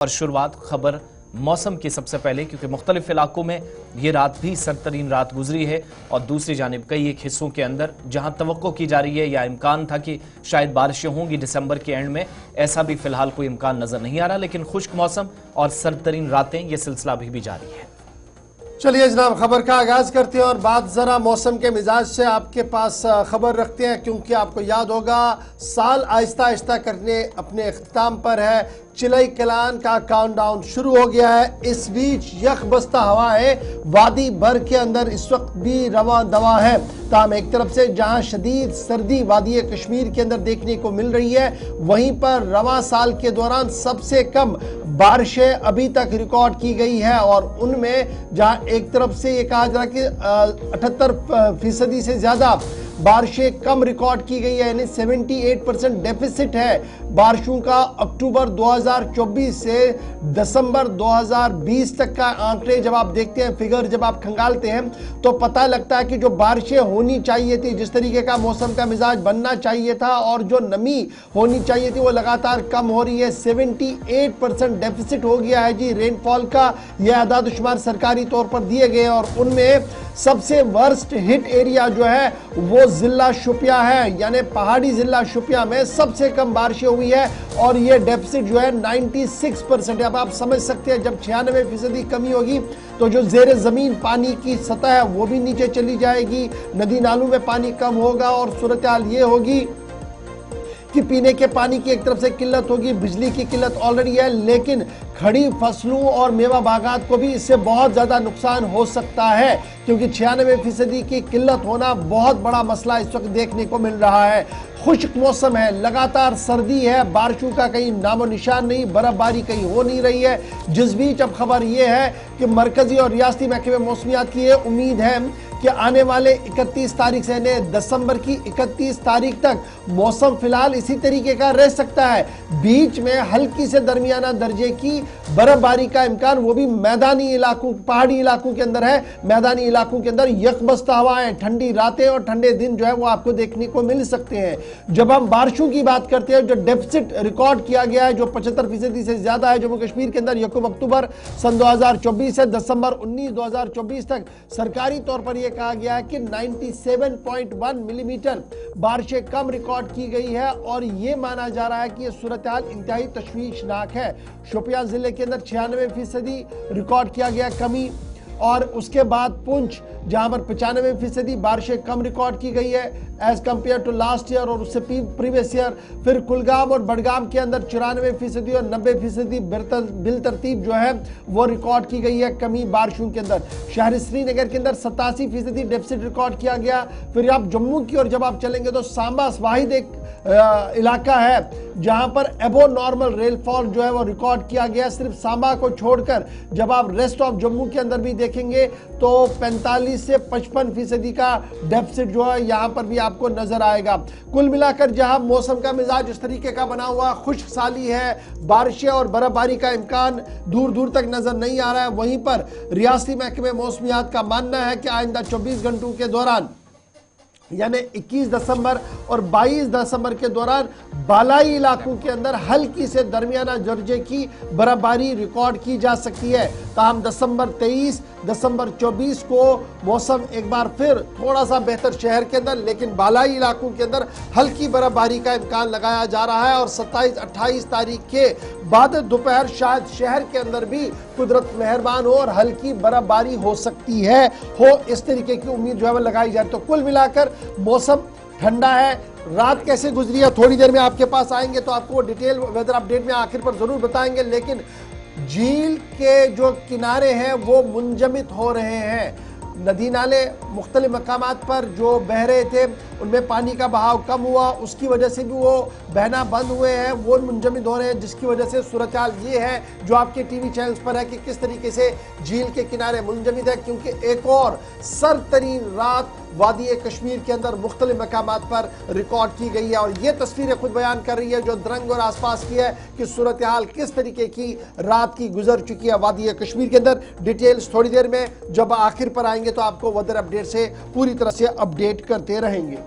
और शुरुआत खबर मौसम की सबसे पहले, क्योंकि मुख्तलिफ इलाकों में ये रात भी सरतरीन रात गुजरी है और दूसरी जानिब कई एक हिस्सों के अंदर जहां तवक्को की जा रही है या इम्कान था कि शायद बारिशें होंगी दिसंबर के एंड में, ऐसा भी फिलहाल कोई इम्कान नजर नहीं आ रहा। लेकिन खुश्क मौसम और सरतरीन रातें, ये सिलसिला अभी भी जारी है। चलिए जनाब, खबर का आगाज करते हैं और बात जरा मौसम के मिजाज से आपके पास खबर रखते हैं, क्योंकि आपको याद होगा साल आहिस्ता आहिस्ता करने अपने इख्तिताम पर है। चिलई कलान का काउंटडाउन शुरू हो गया है। इस बीच यख बस्ता हवाएं वादी भर के अंदर इस वक्त भी रवा दवा है। ताम एक तरफ से जहां शदीद सर्दी वादी कश्मीर के अंदर देखने को मिल रही है, वहीं पर रवा साल के दौरान सबसे कम बारिशें अभी तक रिकॉर्ड की गई है। और उनमें जहां एक तरफ से ये कहा जा रहा है कि 78% से ज्यादा बारिशें कम रिकॉर्ड की गई है, यानी 78% डेफिसिट है बारिशों का। अक्टूबर 2024 से दिसंबर 2020 तक का आंकड़े जब आप देखते हैं, फिगर जब आप खंगालते हैं, तो पता लगता है कि जो बारिशें होनी चाहिए थी, जिस तरीके का मौसम का मिजाज बनना चाहिए था और जो नमी होनी चाहिए थी, वो लगातार कम हो रही है। 78% डेफिसिट हो गया है जी रेनफॉल का। यह आदाद-ओ-शुमार सरकारी तौर पर दिए गए और उनमें सबसे वर्स्ट हिट एरिया जो है वो जिला शुपिया है, यानी पहाड़ी जिला शुपिया में सबसे कम बारिशें हुई है और ये डेफिसिट जो है 96% है। अब आप समझ सकते हैं जब 96% कमी होगी तो जो जेर जमीन पानी की सतह है वो भी नीचे चली जाएगी, नदी नालों में पानी कम होगा और सूरत हाल ये होगी कि पीने के पानी की एक तरफ से किल्लत होगी, बिजली की किल्लत ऑलरेडी है, लेकिन खड़ी फसलों और मेवा बागात को भी इससे बहुत ज़्यादा नुकसान हो सकता है, क्योंकि 96% की किल्लत होना बहुत बड़ा मसला इस वक्त देखने को मिल रहा है। खुश्क मौसम है, लगातार सर्दी है, बारिशों का कहीं नामो निशान नहीं, बर्फबारी कहीं हो नहीं रही है। जिस बीच अब खबर यह है कि मरकजी और रियासती महकमे मौसमियात की ये उम्मीद है कि आने वाले 31 तारीख से दिसंबर की 31 तारीख तक मौसम फिलहाल इसी तरीके का रह सकता है। बीच में हल्की से दरमियाना दर्जे की बर्फबारी का इम्कान, वो भी मैदानी इलाकों, पहाड़ी इलाकों के अंदर है। मैदानी इलाकों के अंदर यकबस्ता हवाएं, ठंडी रातें और ठंडे दिन जो है वो आपको देखने को मिल सकते हैं। जब हम बारिशों की बात करते हैं, जो डेफिसिट रिकॉर्ड किया गया है, जो 75% से ज्यादा है जम्मू कश्मीर के अंदर, यकम अक्टूबर सन 2024 से दिसंबर 19 2024 तक सरकारी तौर पर यह कहा गया है कि 97.1 मिलीमीटर बारिशें कम रिकॉर्ड की गई है और यह माना जा रहा है कि यह सूरत हाल इंतहाई तशवीशनाक है। शोपियां जिले के अंदर 96% रिकॉर्ड किया गया कमी, और उसके बाद पुंछ जहां पर 95% बारिशें कम रिकॉर्ड की गई है as compare to last year और उससे प्रीवियस ईयर। फिर कुलगाम और बडगाम के अंदर 94% और 90% बिल तरतीब जो है वो रिकॉर्ड की गई है कमी बारिशों के अंदर। शहर श्रीनगर के अंदर 87% डेफिसिट रिकॉर्ड किया गया। फिर आप जम्मू की ओर जब आप चलेंगे तो सांबा वाहिद एक इलाका है जहां पर एबो नॉर्मल रेनफॉल जो है वो रिकॉर्ड किया गया। सिर्फ सांबा को छोड़कर जब आप रेस्ट ऑफ जम्मू के अंदर भी देखेंगे तो 45 से 55% का डेफिसिट जो है यहां पर भी आपको नजर आएगा। कुल मिलाकर जहां मौसम का मिजाज इस तरीके का बना हुआ, खुश्क साली है, बारिशें और बर्फबारी का इम्कान दूर दूर तक नजर नहीं आ रहा है, वहीं पर रियासती महकमे मौसमियात का मानना है कि आइंदा 24 घंटों के दौरान यानी 21 दिसंबर और 22 दिसंबर के दौरान बालाई इलाकों के अंदर हल्की से दरमियाना दर्जे की बर्फबारी रिकॉर्ड की जा सकती है। ताहम दिसंबर 23, दिसंबर 24 को मौसम एक बार फिर थोड़ा सा बेहतर शहर के अंदर, लेकिन बालाई इलाकों के अंदर हल्की बर्फबारी का इम्कान लगाया जा रहा है। और 27-28 तारीख के बाद दोपहर शायद शहर के अंदर भी कुदरत मेहरबान हो और हल्की बर्फबारी हो सकती है, हो इस तरीके की उम्मीद जो है वो लगाई जाए। तो कुल मिलाकर मौसम ठंडा है। रात कैसे गुजरी है थोड़ी देर में आपके पास आएंगे तो आपको डिटेल वेदर अपडेट में आखिर पर जरूर बताएंगे, लेकिन झील के जो किनारे हैं वो मुंजमिद हो रहे हैं। नदी नाले मुख्तलिफ मकामात पर जो बह रहे थे उनमें पानी का बहाव कम हुआ, उसकी वजह से भी वो बहना बंद हुए हैं, वो मुंजमिद हो रहे हैं, जिसकी वजह से सूरत हाल ये है जो आपके टीवी चैनल्स पर है कि किस तरीके से झील के किनारे मुंजमिद है। क्योंकि एक और सरतरीन रात वादी कश्मीर के अंदर मुख्तलिफ मकामात पर रिकॉर्ड की गई है और ये तस्वीरें खुद बयान कर रही है जो द्रंग और आसपास की है कि सूरत हाल किस तरीके की रात की गुजर चुकी है वादी कश्मीर के अंदर। डिटेल्स थोड़ी देर में जब आखिर पर आएंगे तो आपको वेदर अपडेट से पूरी तरह से अपडेट करते रहेंगे।